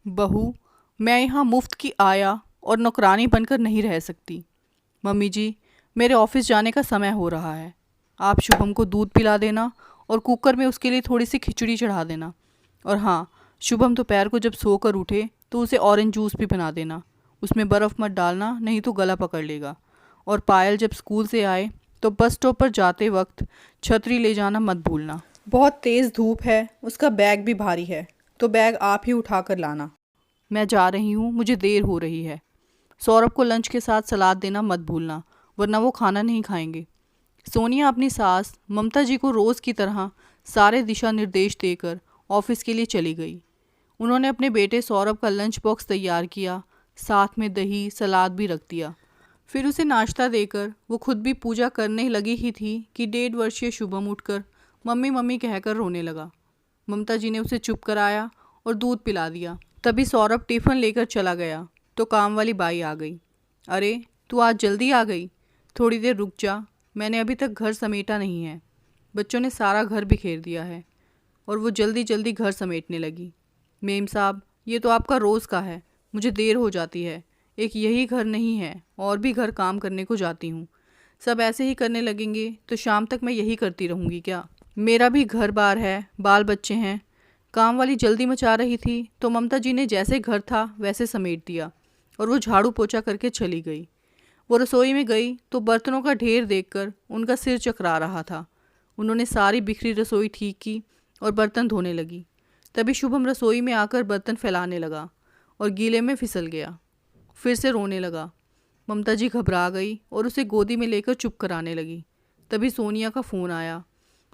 बहू, मैं यहाँ मुफ्त की आया और नौकरानी बनकर नहीं रह सकती। मम्मी जी, मेरे ऑफिस जाने का समय हो रहा है। आप शुभम को दूध पिला देना और कुकर में उसके लिए थोड़ी सी खिचड़ी चढ़ा देना। और हाँ, शुभम दोपहर को जब सोकर उठे तो उसे ऑरेंज जूस भी बना देना। उसमें बर्फ़ मत डालना, नहीं तो गला पकड़ लेगा। और पायल जब स्कूल से आए तो बस स्टॉप पर जाते वक्त छतरी ले जाना मत भूलना। बहुत तेज़ धूप है, उसका बैग भी भारी है, तो बैग आप ही उठा कर लाना। मैं जा रही हूँ, मुझे देर हो रही है। सौरभ को लंच के साथ सलाद देना मत भूलना, वरना वो खाना नहीं खाएंगे। सोनिया अपनी सास ममता जी को रोज़ की तरह सारे दिशा निर्देश देकर ऑफिस के लिए चली गई। उन्होंने अपने बेटे सौरभ का लंच बॉक्स तैयार किया, साथ में दही सलाद भी रख दिया। फिर उसे नाश्ता देकर वो खुद भी पूजा करने लगी ही थी कि 1.5 वर्षीय शुभम उठकर मम्मी मम्मी कहकर रोने लगा। ममता जी ने उसे चुप कराया और दूध पिला दिया। तभी सौरभ टिफ़िन लेकर चला गया तो काम वाली बाई आ गई। अरे, तू आज जल्दी आ गई? थोड़ी देर रुक जा, मैंने अभी तक घर समेटा नहीं है। बच्चों ने सारा घर बिखेर दिया है। और वो जल्दी जल्दी घर समेटने लगी। मेम साहब, ये तो आपका रोज़ का है, मुझे देर हो जाती है। एक यही घर नहीं है, और भी घर काम करने को जाती हूँ। सब ऐसे ही करने लगेंगे तो शाम तक मैं यही करती रहूँगी क्या? मेरा भी घर बार है, बाल बच्चे हैं। काम वाली जल्दी मचा रही थी तो ममता जी ने जैसे घर था वैसे समेट दिया और वो झाड़ू पोछा करके चली गई। वो रसोई में गई तो बर्तनों का ढेर देखकर उनका सिर चकरा रहा था। उन्होंने सारी बिखरी रसोई ठीक की और बर्तन धोने लगी। तभी शुभम रसोई में आकर बर्तन फैलाने लगा और गीले में फिसल गया। फिर से रोने लगा। ममता जी घबरा गई और उसे गोदी में लेकर चुप कराने लगी। तभी सोनिया का फ़ोन आया।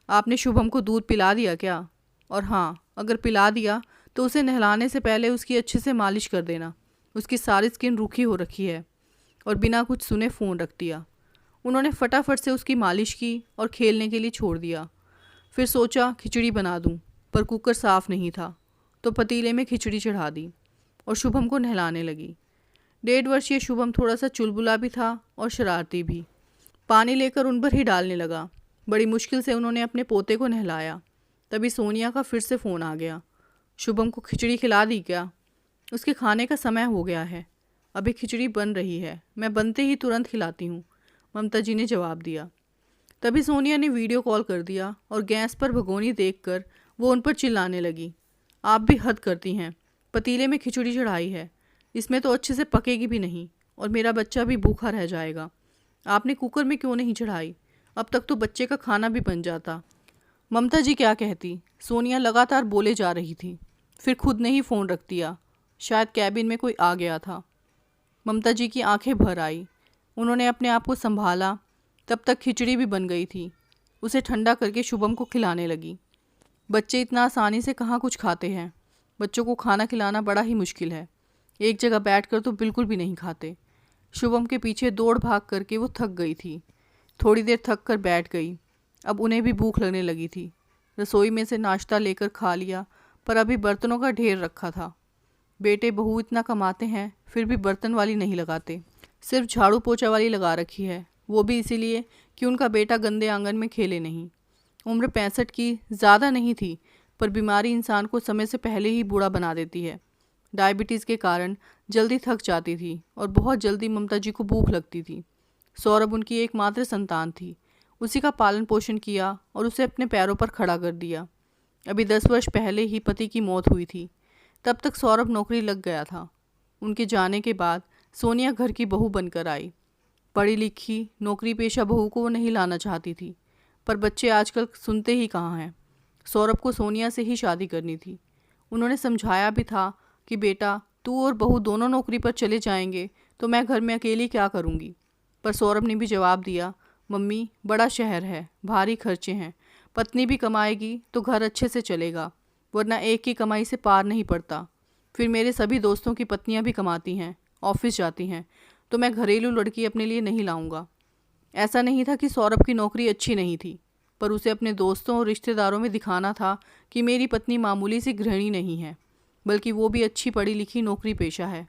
आपने शुभम को दूध पिला दिया क्या? और हाँ, अगर पिला दिया तो उसे नहलाने से पहले उसकी अच्छे से मालिश कर देना। उसकी सारी स्किन रूखी हो रखी है। और बिना कुछ सुने फ़ोन रख दिया। उन्होंने फटाफट से उसकी मालिश की और खेलने के लिए छोड़ दिया। फिर सोचा खिचड़ी बना दूं, पर कुकर साफ़ नहीं था तो पतीले में खिचड़ी चढ़ा दी और शुभम को नहलाने लगी। 1.5 वर्षीय शुभम थोड़ा सा चुलबुला भी था और शरारती भी। पानी लेकर उन पर ही डालने लगा। बड़ी मुश्किल से उन्होंने अपने पोते को नहलाया। तभी सोनिया का फिर से फ़ोन आ गया। शुभम को खिचड़ी खिला दी क्या? उसके खाने का समय हो गया है, अभी खिचड़ी बन रही है, मैं बनते ही तुरंत खिलाती हूँ, ममता जी ने जवाब दिया। तभी सोनिया ने वीडियो कॉल कर दिया और गैस पर भगोनी देखकर वो उन पर चिल्लाने लगी। आप भी हद करती हैं, पतीले में खिचड़ी चढ़ाई है, इसमें तो अच्छे से पकेगी भी नहीं और मेरा बच्चा भी भूखा रह जाएगा। आपने कुकर में क्यों नहीं चढ़ाई? अब तक तो बच्चे का खाना भी बन जाता। ममता जी क्या कहती? सोनिया लगातार बोले जा रही थी। फिर खुद ने ही फ़ोन रख दिया। शायद कैबिन में कोई आ गया था। ममता जी की आंखें भर आई। उन्होंने अपने आप को संभाला। तब तक खिचड़ी भी बन गई थी। उसे ठंडा करके शुभम को खिलाने लगी। बच्चे इतना आसानी से कहाँ कुछ खाते हैं। बच्चों को खाना खिलाना बड़ा ही मुश्किल है। एक जगह बैठकर तो बिल्कुल भी नहीं खाते। शुभम के पीछे दौड़ भाग करके वो थक गई थी। थोड़ी देर थक कर बैठ गई। अब उन्हें भी भूख लगने लगी थी। रसोई में से नाश्ता लेकर खा लिया, पर अभी बर्तनों का ढेर रखा था। बेटे बहू इतना कमाते हैं फिर भी बर्तन वाली नहीं लगाते, सिर्फ झाड़ू पोछा वाली लगा रखी है, वो भी इसीलिए कि उनका बेटा गंदे आंगन में खेले नहीं। उम्र 65 की ज़्यादा नहीं थी, पर बीमारी इंसान को समय से पहले ही बूढ़ा बना देती है। डायबिटीज़ के कारण जल्दी थक जाती थी और बहुत जल्दी ममता जी को भूख लगती थी। सौरभ उनकी एकमात्र संतान थी। उसी का पालन पोषण किया और उसे अपने पैरों पर खड़ा कर दिया। अभी 10 वर्ष पहले ही पति की मौत हुई थी। तब तक सौरभ नौकरी लग गया था। उनके जाने के बाद सोनिया घर की बहू बनकर आई। पढ़ी लिखी नौकरी पेशा बहू को वो नहीं लाना चाहती थी, पर बच्चे आजकल सुनते ही कहाँ हैं। सौरभ को सोनिया से ही शादी करनी थी। उन्होंने समझाया भी था कि बेटा, तू और बहू दोनों नौकरी पर चले जाएंगे तो मैं घर में अकेली क्या करूँगी। पर सौरभ ने भी जवाब दिया, मम्मी, बड़ा शहर है, भारी खर्चे हैं, पत्नी भी कमाएगी तो घर अच्छे से चलेगा, वरना एक की कमाई से पार नहीं पड़ता। फिर मेरे सभी दोस्तों की पत्नियां भी कमाती हैं, ऑफिस जाती हैं, तो मैं घरेलू लड़की अपने लिए नहीं लाऊंगा। ऐसा नहीं था कि सौरभ की नौकरी अच्छी नहीं थी, पर उसे अपने दोस्तों और रिश्तेदारों में दिखाना था कि मेरी पत्नी मामूली सी गृहिणी नहीं है, बल्कि वो भी अच्छी पढ़ी लिखी नौकरी पेशा है।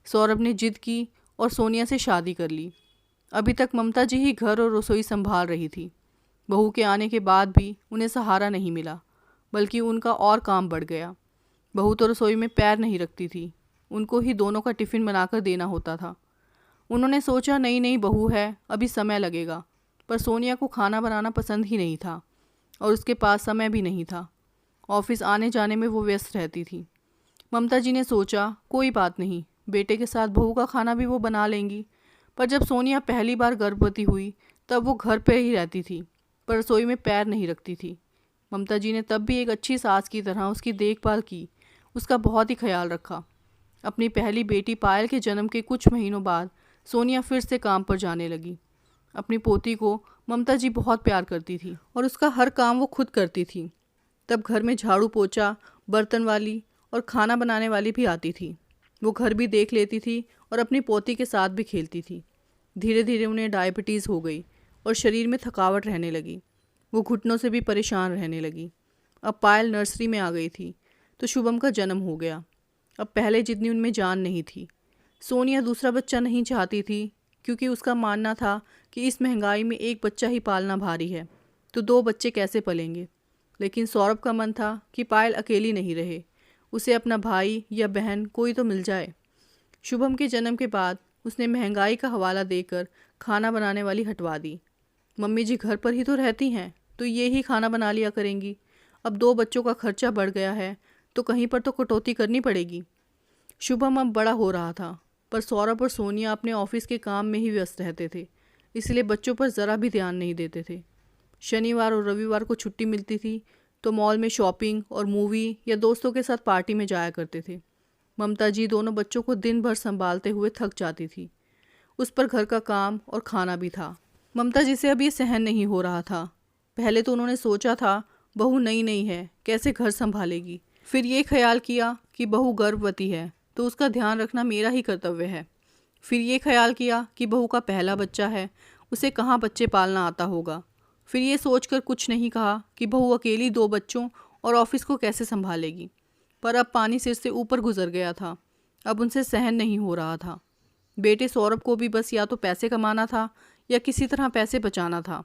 सौरभ ने जिद की और सोनिया से शादी कर ली। अभी तक ममता जी ही घर और रसोई संभाल रही थी। बहू के आने के बाद भी उन्हें सहारा नहीं मिला, बल्कि उनका और काम बढ़ गया। बहू तो रसोई में पैर नहीं रखती थी, उनको ही दोनों का टिफ़िन बनाकर देना होता था। उन्होंने सोचा नई नई बहू है, अभी समय लगेगा, पर सोनिया को खाना बनाना पसंद ही नहीं था और उसके पास समय भी नहीं था। ऑफिस आने जाने में वो व्यस्त रहती थी। ममता जी ने सोचा कोई बात नहीं, बेटे के साथ बहू का खाना भी वो बना लेंगी। पर जब सोनिया पहली बार गर्भवती हुई तब वो घर पर ही रहती थी, पर रसोई में पैर नहीं रखती थी। ममता जी ने तब भी एक अच्छी सास की तरह उसकी देखभाल की, उसका बहुत ही ख्याल रखा। अपनी पहली बेटी पायल के जन्म के कुछ महीनों बाद सोनिया फिर से काम पर जाने लगी। अपनी पोती को ममता जी बहुत प्यार करती थी और उसका हर काम वो खुद करती थी। तब घर में झाड़ू पोछा, बर्तन वाली और खाना बनाने वाली भी आती थी। वो घर भी देख लेती थी और अपनी पोती के साथ भी खेलती थी। धीरे धीरे उन्हें डायबिटीज़ हो गई और शरीर में थकावट रहने लगी। वो घुटनों से भी परेशान रहने लगी। अब पायल नर्सरी में आ गई थी तो शुभम का जन्म हो गया। अब पहले जितनी उनमें जान नहीं थी। सोनिया दूसरा बच्चा नहीं चाहती थी क्योंकि उसका मानना था कि इस महंगाई में एक बच्चा ही पालना भारी है, तो दो बच्चे कैसे पलेंगे। लेकिन सौरभ का मन था कि पायल अकेली नहीं रहे, उसे अपना भाई या बहन कोई तो मिल जाए। शुभम के जन्म के बाद उसने महंगाई का हवाला देकर खाना बनाने वाली हटवा दी। मम्मी जी घर पर ही तो रहती हैं, तो ये ही खाना बना लिया करेंगी। अब दो बच्चों का खर्चा बढ़ गया है तो कहीं पर तो कटौती करनी पड़ेगी। शुभम अब बड़ा हो रहा था, पर सौरभ और सोनिया अपने ऑफिस के काम में ही व्यस्त रहते थे, इसलिए बच्चों पर ज़रा भी ध्यान नहीं देते थे। शनिवार और रविवार को छुट्टी मिलती थी तो मॉल में शॉपिंग और मूवी या दोस्तों के साथ पार्टी में जाया करते थे। ममता जी दोनों बच्चों को दिन भर संभालते हुए थक जाती थी। उस पर घर का काम और खाना भी था। ममता जी से अब ये सहन नहीं हो रहा था। पहले तो उन्होंने सोचा था बहू नई नई है, कैसे घर संभालेगी। फिर ये ख्याल किया कि बहू गर्भवती है तो उसका ध्यान रखना मेरा ही कर्तव्य है। फिर ये ख्याल किया कि बहू का पहला बच्चा है, उसे कहाँ बच्चे पालना आता होगा। फिर ये सोचकर कुछ नहीं कहा कि बहू अकेली दो बच्चों और ऑफिस को कैसे संभालेगी। पर अब पानी सिर से ऊपर गुजर गया था। अब उनसे सहन नहीं हो रहा था। बेटे सौरभ को भी बस या तो पैसे कमाना था या किसी तरह पैसे बचाना था।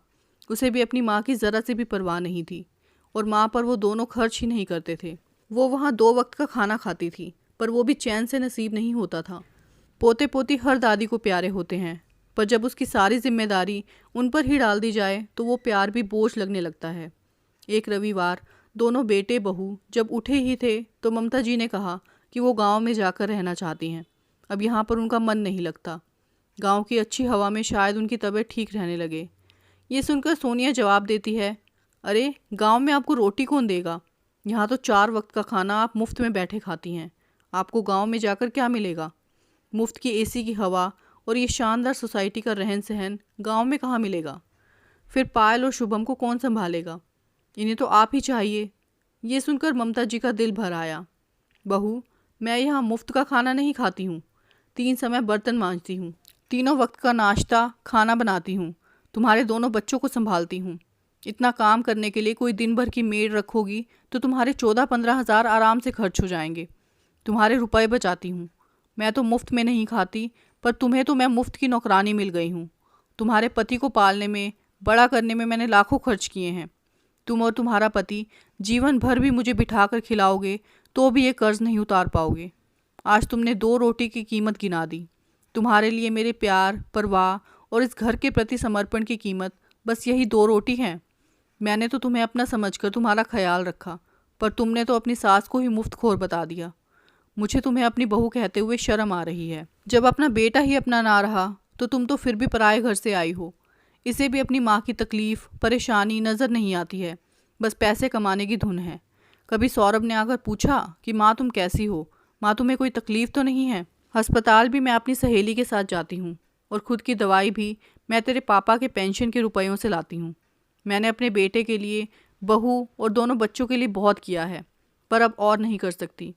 उसे भी अपनी माँ की ज़रा से भी परवाह नहीं थी और माँ पर वो दोनों खर्च ही नहीं करते थे। वो वहाँ दो वक्त का खाना खाती थी, पर वो भी चैन से नसीब नहीं होता था। पोते पोती हर दादी को प्यारे होते हैं, पर जब उसकी सारी जिम्मेदारी उन पर ही डाल दी जाए तो वो प्यार भी बोझ लगने लगता है। एक रविवार दोनों बेटे बहू जब उठे ही थे तो ममता जी ने कहा कि वो गांव में जाकर रहना चाहती हैं। अब यहाँ पर उनका मन नहीं लगता। गांव की अच्छी हवा में शायद उनकी तबीयत ठीक रहने लगे। ये सुनकर सोनिया जवाब देती है, अरे गांव में आपको रोटी कौन देगा? यहाँ तो 4 वक्त का खाना आप मुफ्त में बैठे खाती हैं। आपको गांव में जाकर क्या मिलेगा? मुफ्त की एसी की हवा और ये शानदार सोसाइटी का रहन सहन गांव में कहाँ मिलेगा? फिर पायल और शुभम को कौन संभालेगा? इन्हें तो आप ही चाहिए। ये सुनकर ममता जी का दिल भर आया। बहू, मैं यहाँ मुफ्त का खाना नहीं खाती हूँ। 3 समय बर्तन मांजती हूँ, तीनों वक्त का नाश्ता खाना बनाती हूँ, तुम्हारे दोनों बच्चों को संभालती हूँ। इतना काम करने के लिए कोई दिन भर की मेड रखोगी तो तुम्हारे 14-15 हज़ार आराम से खर्च हो जाएंगे। तुम्हारे रुपए बचाती हूँ। मैं तो मुफ्त में नहीं खाती, पर तुम्हें तो मैं मुफ्त की नौकरानी मिल गई हूँ। तुम्हारे पति को पालने में, बड़ा करने में मैंने लाखों खर्च किए हैं। तुम और तुम्हारा पति जीवन भर भी मुझे बिठा कर खिलाओगे तो भी ये कर्ज नहीं उतार पाओगे। आज तुमने 2 रोटी की कीमत गिना दी। तुम्हारे लिए मेरे प्यार, परवाह और इस घर के प्रति समर्पण की कीमत बस यही 2 रोटी हैं। मैंने तो तुम्हें अपना समझकर तुम्हारा ख्याल रखा, पर तुमने तो अपनी सास को ही मुफ्तखोर बता दिया। मुझे तुम्हें अपनी बहू कहते हुए शर्म आ रही है। जब अपना बेटा ही अपना ना रहा तो तुम तो फिर भी पराए घर से आई हो। इसे भी अपनी माँ की तकलीफ़, परेशानी नज़र नहीं आती है, बस पैसे कमाने की धुन है। कभी सौरभ ने आकर पूछा कि माँ तुम कैसी हो? माँ तुम्हें कोई तकलीफ़ तो नहीं है? अस्पताल भी मैं अपनी सहेली के साथ जाती हूँ और ख़ुद की दवाई भी मैं तेरे पापा के पेंशन के रुपयों से लाती हूँ। मैंने अपने बेटे के लिए, बहू और दोनों बच्चों के लिए बहुत किया है, पर अब और नहीं कर सकती।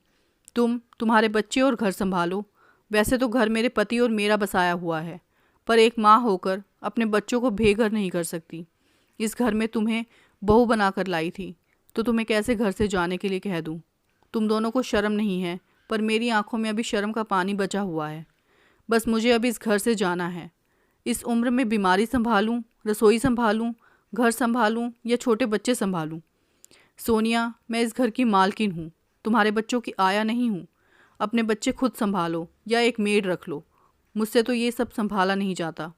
तुम्हारे बच्चे और घर संभालो। वैसे तो घर मेरे पति और मेरा बसाया हुआ है, पर एक माँ होकर अपने बच्चों को बेघर नहीं कर सकती। इस घर में तुम्हें बहू बनाकर लाई थी, तो तुम्हें कैसे घर से जाने के लिए कह दूँ? तुम दोनों को शर्म नहीं है, पर मेरी आंखों में अभी शर्म का पानी बचा हुआ है। बस मुझे अभी इस घर से जाना है। इस उम्र में बीमारी संभालूं, रसोई संभालूं, घर संभालूं या छोटे बच्चे संभालूं? सोनिया, मैं इस घर की मालकिन हूँ, तुम्हारे बच्चों की आया नहीं हूँ। अपने बच्चे खुद संभालो या एक मेड रख लो, मुझसे तो ये सब संभाला नहीं जाता।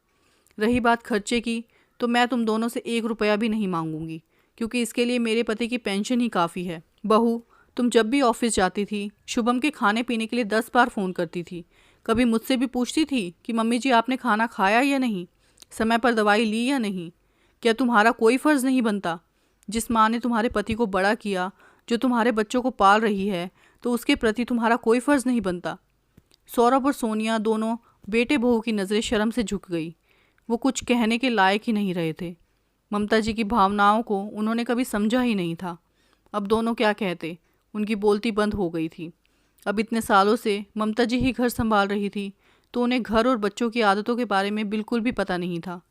रही बात खर्चे की, तो मैं तुम दोनों से 1 रुपया भी नहीं मांगूंगी, क्योंकि इसके लिए मेरे पति की पेंशन ही काफ़ी है। बहू, तुम जब भी ऑफिस जाती थी शुभम के खाने पीने के लिए 10 बार फ़ोन करती थी। कभी मुझसे भी पूछती थी कि मम्मी जी आपने खाना खाया या नहीं, समय पर दवाई ली या नहीं। क्या तुम्हारा कोई फ़र्ज़ नहीं बनता? जिस माँ ने तुम्हारे पति को बड़ा किया, जो तुम्हारे बच्चों को पाल रही है, तो उसके प्रति तुम्हारा कोई फ़र्ज़ नहीं बनता? सौरभ और सोनिया दोनों बेटे बहू की नज़रें शर्म से झुक गई। वो कुछ कहने के लायक ही नहीं रहे थे। ममता जी की भावनाओं को उन्होंने कभी समझा ही नहीं था। अब दोनों क्या कहते, उनकी बोलती बंद हो गई थी। अब इतने सालों से ममता जी ही घर संभाल रही थी, तो उन्हें घर और बच्चों की आदतों के बारे में बिल्कुल भी पता नहीं था।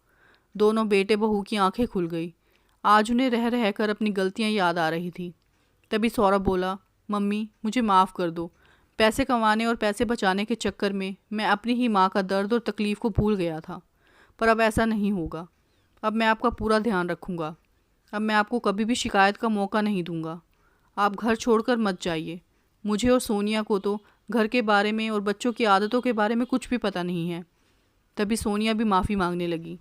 दोनों बेटे बहू की आंखें खुल गई। आज उन्हें रह रह कर अपनी गलतियां याद आ रही थी। तभी सौरभ बोला, मम्मी मुझे माफ़ कर दो। पैसे कमाने और पैसे बचाने के चक्कर में मैं अपनी ही माँ का दर्द और तकलीफ़ को भूल गया था। पर अब ऐसा नहीं होगा। अब मैं आपका पूरा ध्यान रखूँगा। अब मैं आपको कभी भी शिकायत का मौका नहीं दूंगा। आप घर छोड़कर मत जाइए। मुझे और सोनिया को तो घर के बारे में और बच्चों की आदतों के बारे में कुछ भी पता नहीं है। तभी सोनिया भी माफ़ी मांगने लगी।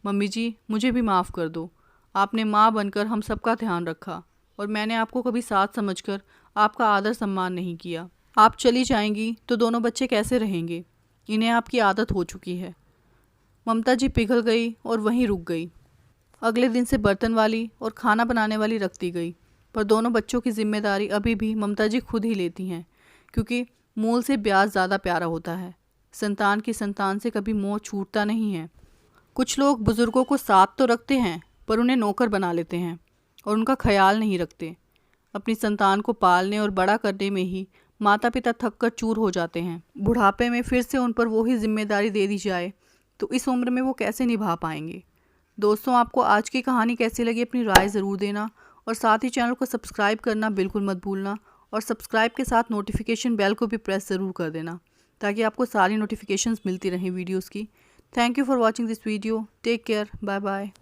मम्मी जी मुझे भी माफ़ कर दो। आपने माँ बनकर हम सबका ध्यान रखा और मैंने आपको कभी साथ समझकर आपका आदर सम्मान नहीं किया। आप चली जाएंगी तो दोनों बच्चे कैसे रहेंगे? इन्हें आपकी आदत हो चुकी है। ममता जी पिघल गई और वहीं रुक गई। अगले दिन से बर्तन वाली और खाना बनाने वाली रखती गई, पर दोनों बच्चों की जिम्मेदारी अभी भी ममता जी खुद ही लेती हैं, क्योंकि मूल से ब्याज ज़्यादा प्यारा होता है। संतान की संतान से कभी मोह छूटता नहीं है। कुछ लोग बुज़ुर्गों को साथ तो रखते हैं, पर उन्हें नौकर बना लेते हैं और उनका ख्याल नहीं रखते। अपनी संतान को पालने और बड़ा करने में ही माता पिता थक कर चूर हो जाते हैं। बुढ़ापे में फिर से उन पर वही जिम्मेदारी दे दी जाए तो इस उम्र में वो कैसे निभा पाएंगे। दोस्तों, आपको आज की कहानी कैसी लगी अपनी राय ज़रूर देना, और साथ ही चैनल को सब्सक्राइब करना बिल्कुल मत भूलना, और सब्सक्राइब के साथ नोटिफिकेशन बेल को भी प्रेस ज़रूर कर देना, ताकि आपको सारी नोटिफिकेशंस मिलती रहें वीडियोस की। Thank you for watching this video. Take care. Bye bye.